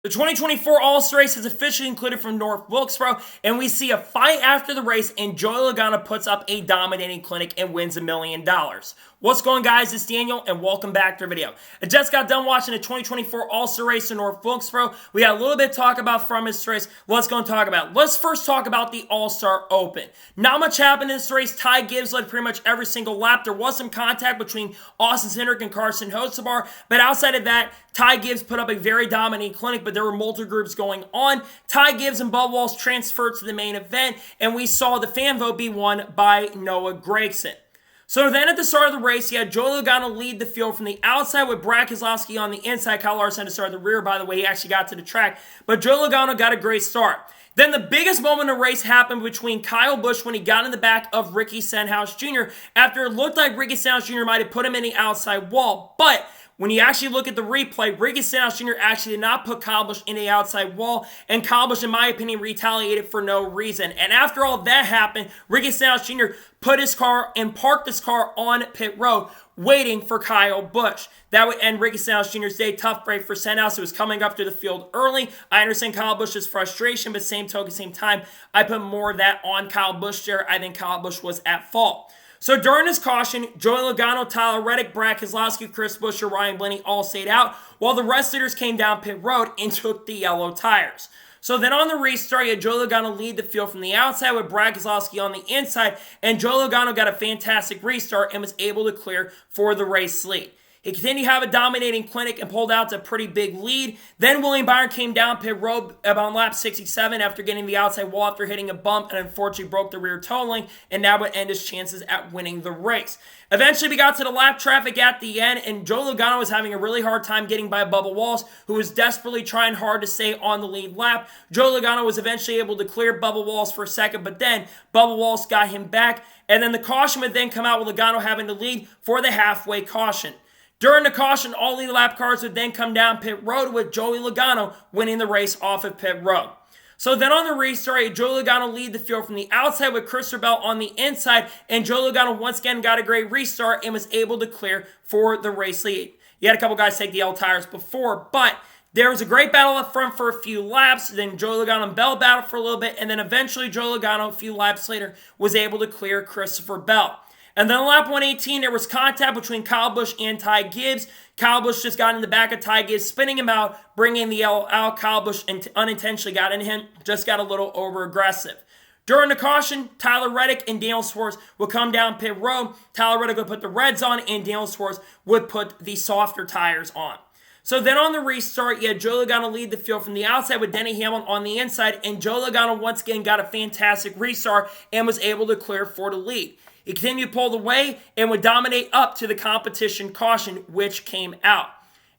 The 2024 All-Star race is officially concluded from North Wilkesboro, and we see a fight after the race, and Joey Logano puts up a dominating clinic and wins $1 million. What's going on, guys? It's Daniel, and welcome back to the video. I just got done watching the 2024 All-Star race in North Wilkesboro. We got a little bit to talk about from this race. Let's go and talk about it. Let's first talk about the All-Star Open. Not much happened in this race. Ty Gibbs led pretty much every single lap. There was some contact between Austin Cindric and Carson Hocevar, but outside of that, Ty Gibbs put up a very dominating clinic, but there were multi-groups going on. Ty Gibbs and Bubba Wallace transferred to the main event, and we saw the fan vote be won by Noah Gragson. So then at the start of the race, you had Joey Logano lead the field from the outside with Brad Keselowski on the inside. Kyle Larson had to start at the rear, by the way. He actually got to the track. But Joey Logano got a great start. Then the biggest moment of the race happened between Kyle Busch when he got in the back of Ricky Stenhouse Jr. after it looked like Ricky Stenhouse Jr. might have put him in the outside wall. But when you actually look at the replay, Ricky Stenhouse Jr. actually did not put Kyle Busch in the outside wall, and Kyle Busch, in my opinion, retaliated for no reason. And after all that happened, Ricky Stenhouse Jr. put his car and parked his car on pit road, waiting for Kyle Busch. That would end Ricky Stenhouse Jr.'s day. Tough break for Stenhouse. It was coming up to the field early. I understand Kyle Busch's frustration, but same time, I put more of that on Kyle Busch there. I think Kyle Busch was at fault. So during this caution, Joey Logano, Tyler Reddick, Brad Keselowski, Chris Buescher, Ryan Blaney all stayed out, while the rest leaders came down pit road and took the yellow tires. So then on the restart, you had Joey Logano lead the field from the outside with Brad Keselowski on the inside, and Joey Logano got a fantastic restart and was able to clear for the race lead. He continued to have a dominating clinic and pulled out a pretty big lead. Then William Byron came down pit road about lap 67 after getting the outside wall after hitting a bump and unfortunately broke the rear toe link, and that would end his chances at winning the race. Eventually, we got to the lap traffic at the end, and Joey Logano was having a really hard time getting by Bubba Wallace, who was desperately trying hard to stay on the lead lap. Joey Logano was eventually able to clear Bubba Wallace for a second, but then Bubba Wallace got him back, and then the caution would then come out with Logano having to lead for the halfway caution. During the caution, all lead lap cars would then come down pit road with Joey Logano winning the race off of pit road. So then on the restart, Joey Logano lead the field from the outside with Christopher Bell on the inside, and Joey Logano once again got a great restart and was able to clear for the race lead. You had a couple guys take the L tires before, but there was a great battle up front for a few laps. Then Joey Logano and Bell battled for a little bit, and then eventually Joey Logano, a few laps later, was able to clear Christopher Bell. And then on lap 118, there was contact between Kyle Busch and Ty Gibbs. Kyle Busch just got in the back of Ty Gibbs, spinning him out, bringing the yellow out. Kyle Busch unintentionally got in him, just got a little over-aggressive. During the caution, Tyler Reddick and Daniel Suarez would come down pit road. Tyler Reddick would put the reds on, and Daniel Suarez would put the softer tires on. So then on the restart, you had Joey Logano lead the field from the outside with Denny Hamlin on the inside, and Joey Logano once again got a fantastic restart and was able to clear for the lead. He continued to pull away and would dominate up to the competition caution, which came out.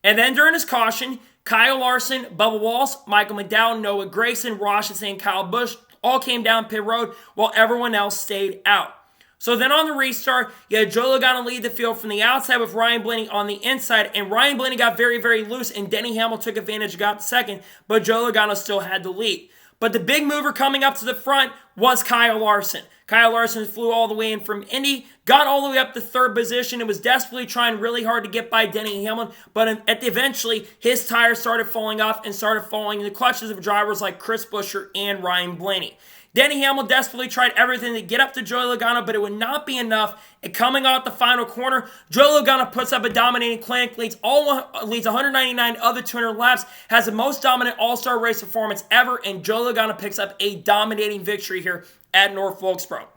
And then during his caution, Kyle Larson, Bubba Wallace, Michael McDowell, Noah Gragson, Ross and Kyle Busch all came down pit road while everyone else stayed out. So then on the restart, you had Joey Logano lead the field from the outside with Ryan Blaney on the inside, and Ryan Blaney got very, very loose, and Denny Hamlin took advantage and got the second, but Joey Logano still had the lead. But the big mover coming up to the front was Kyle Larson. Kyle Larson flew all the way in from Indy, got all the way up to third position, and was desperately trying really hard to get by Denny Hamlin, but eventually his tires started falling off and started falling in the clutches of drivers like Chris Buescher and Ryan Blaney. Denny Hamlin desperately tried everything to get up to Joey Logano, but it would not be enough. And coming out the final corner, Joey Logano puts up a dominating clinic, leads 199 of the 200 laps, has the most dominant all-star race performance ever, and Joey Logano picks up a dominating victory here at North Wilkesboro.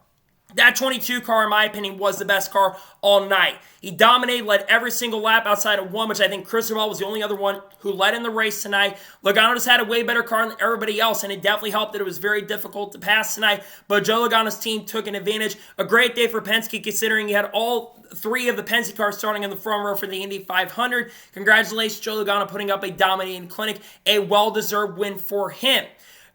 That 22 car, in my opinion, was the best car all night. He dominated, led every single lap outside of one, which I think Christopher Bell was the only other one who led in the race tonight. Logano just had a way better car than everybody else, and it definitely helped that it was very difficult to pass tonight. But Joe Logano's team took an advantage. A great day for Penske, considering he had all three of the Penske cars starting in the front row for the Indy 500. Congratulations, Joe Logano, putting up a dominating clinic. A well-deserved win for him.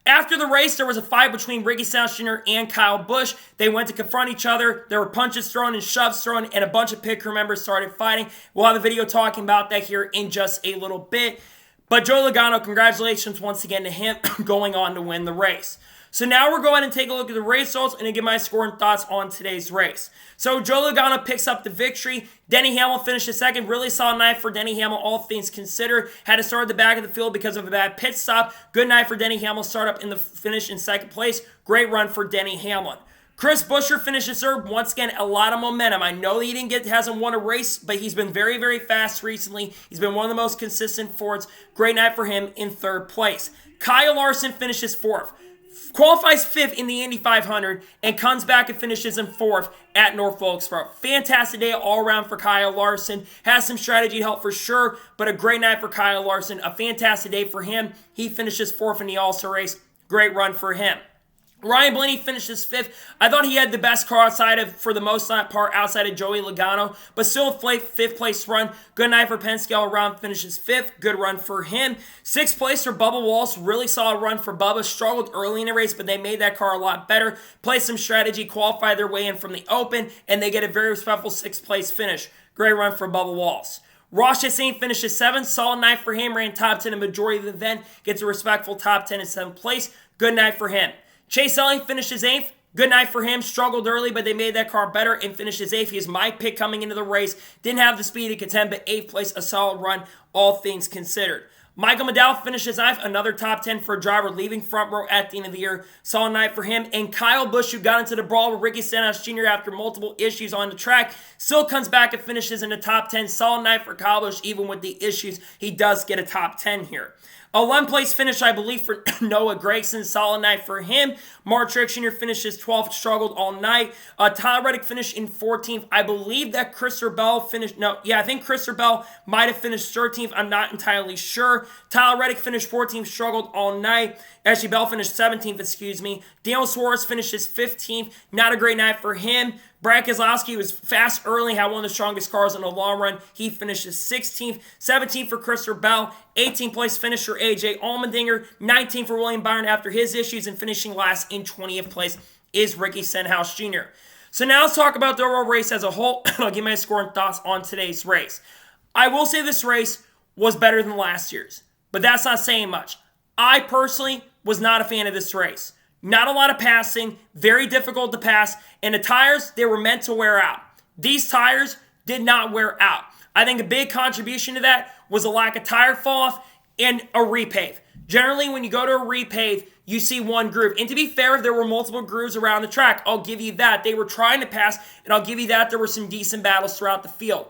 After the race, there was a fight between Ricky Stenhouse Jr. and Kyle Busch. They went to confront each other. There were punches thrown and shoves thrown, and a bunch of pit crew members started fighting. We'll have a video talking about that here in just a little bit. But Joey Logano, congratulations once again to him going on to win the race. So now we're going to take a look at the race results and give my score and thoughts on today's race. So Joey Logano picks up the victory. Denny Hamlin finished second. Really solid night for Denny Hamlin, all things considered. Had to start at the back of the field because of a bad pit stop. Good night for Denny Hamlin. Start up in the finish in second place. Great run for Denny Hamlin. Chris Buescher finishes third. Once again, a lot of momentum. I know he hasn't won a race, but he's been very, very fast recently. He's been one of the most consistent Fords. Great night for him in third place. Kyle Larson finishes fourth. Qualifies fifth in the Indy 500 and comes back and finishes in fourth at North Wilkesboro. Fantastic day all around for Kyle Larson. Has some strategy help for sure, but a great night for Kyle Larson. A fantastic day for him. He finishes fourth in the All-Star race. Great run for him. Ryan Blaney finishes fifth. I thought he had the best car for the most part outside of Joey Logano, but still a fifth place run. Good night for Penske all around, finishes fifth. Good run for him. Sixth place for Bubba Wallace. Really solid run for Bubba. Struggled early in the race, but they made that car a lot better. Played some strategy, qualified their way in from the open, and they get a very respectful sixth place finish. Great run for Bubba Wallace. Ross Chastain finishes seventh. Solid night for him. Ran top 10 in the majority of the event. Gets a respectful top 10 in seventh place. Good night for him. Chase Elliott finishes eighth. Good night for him. Struggled early, but they made that car better and finishes eighth. He is my pick coming into the race. Didn't have the speed to contend, but eighth place, a solid run, all things considered. Michael McDowell finishes ninth, another top 10 for a driver leaving front row at the end of the year. Solid night for him. And Kyle Busch, who got into the brawl with Ricky Stenhouse Jr. after multiple issues on the track, still comes back and finishes in the top 10. Solid night for Kyle Busch, even with the issues. He does get a top 10 here. A 11th place finish, I believe, for Noah Gragson. Solid night for him. Mark Truex Jr. finishes 12th, struggled all night. Tyler Reddick finished in 14th. I believe that Christopher Bell finished, I think Christopher Bell might have finished 13th. I'm not entirely sure. Tyler Reddick finished 14th, struggled all night. Ashley Bell finished 17th, Daniel Suarez finishes 15th. Not a great night for him. Brad Keselowski was fast early, had one of the strongest cars in the long run. He finishes 16th. 17th for Christopher Bell. 18th place finish for AJ Allmendinger. 19th for William Byron after his issues, and finishing last in 20th place is Ricky Stenhouse Jr. So now let's talk about the overall race as a whole. I'll give my score and thoughts on today's race. I will say this race was better than last year's, but that's not saying much. I personally was not a fan of this race. Not a lot of passing, very difficult to pass, and the tires, they were meant to wear out. These tires did not wear out. I think a big contribution to that was a lack of tire fall off and a repave. Generally, when you go to a repave, you see one groove. And to be fair, there were multiple grooves around the track. I'll give you that. They were trying to pass, and I'll give you that. There were some decent battles throughout the field.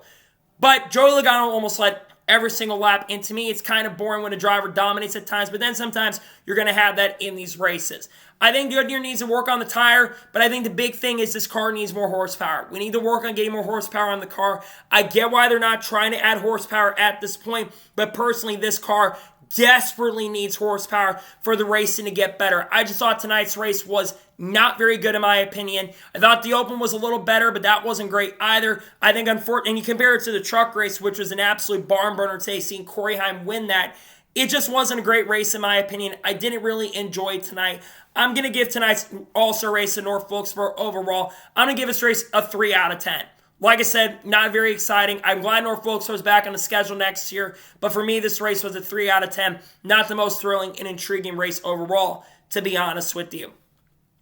But Joey Logano almost led every single lap, and to me, it's kind of boring when a driver dominates at times, but then sometimes you're going to have that in these races. I think Goodyear needs to work on the tire, but I think the big thing is this car needs more horsepower. We need to work on getting more horsepower on the car. I get why they're not trying to add horsepower at this point, but personally, this car desperately needs horsepower for the racing to get better. I just thought tonight's race was not very good in my opinion. I thought the Open was a little better, but that wasn't great either. I think, unfortunately, and you compare it to the truck race, which was an absolute barn burner today, seeing Corey Heim win that. It just wasn't a great race in my opinion. I didn't really enjoy tonight. I'm going to give tonight's All-Star race in North Wilkesboro overall, I'm going to give this race a 3 out of 10. Like I said, not very exciting. I'm glad North Wilkesboro is back on the schedule next year, but for me, this race was a 3 out of 10. Not the most thrilling and intriguing race overall, to be honest with you.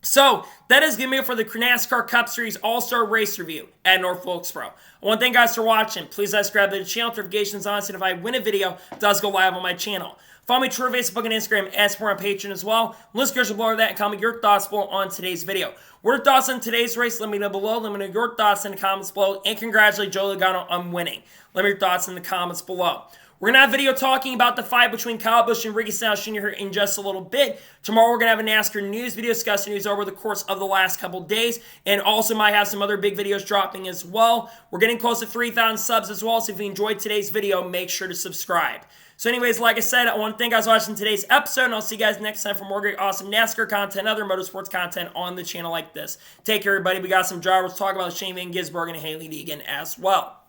So, that is going to be it for the NASCAR Cup Series All-Star Race Review at North Wilkesboro. I want to thank you guys for watching. Please subscribe to the channel, notifications on, so if I win a video, it does go live on my channel. Follow me on Twitter, Facebook, and Instagram, and support on Patreon as well. Let's go below that and comment your thoughts below on today's video. What are your thoughts on today's race? Let me know below. Let me know your thoughts in the comments below. And congratulate Joey Logano on winning. Let me know your thoughts in the comments below. We're going to have a video talking about the fight between Kyle Busch and Ricky Stenhouse Jr. here in just a little bit. Tomorrow we're going to have a NASCAR news video discussing news over the course of the last couple days. And also might have some other big videos dropping as well. We're getting close to 3,000 subs as well. So if you enjoyed today's video, make sure to subscribe. So anyways, like I said, I want to thank you guys for watching today's episode. And I'll see you guys next time for more great, awesome NASCAR content and other motorsports content on the channel like this. Take care, everybody. We got some drivers to talk about, Shane Van Gisbergen and Haley Deegan as well.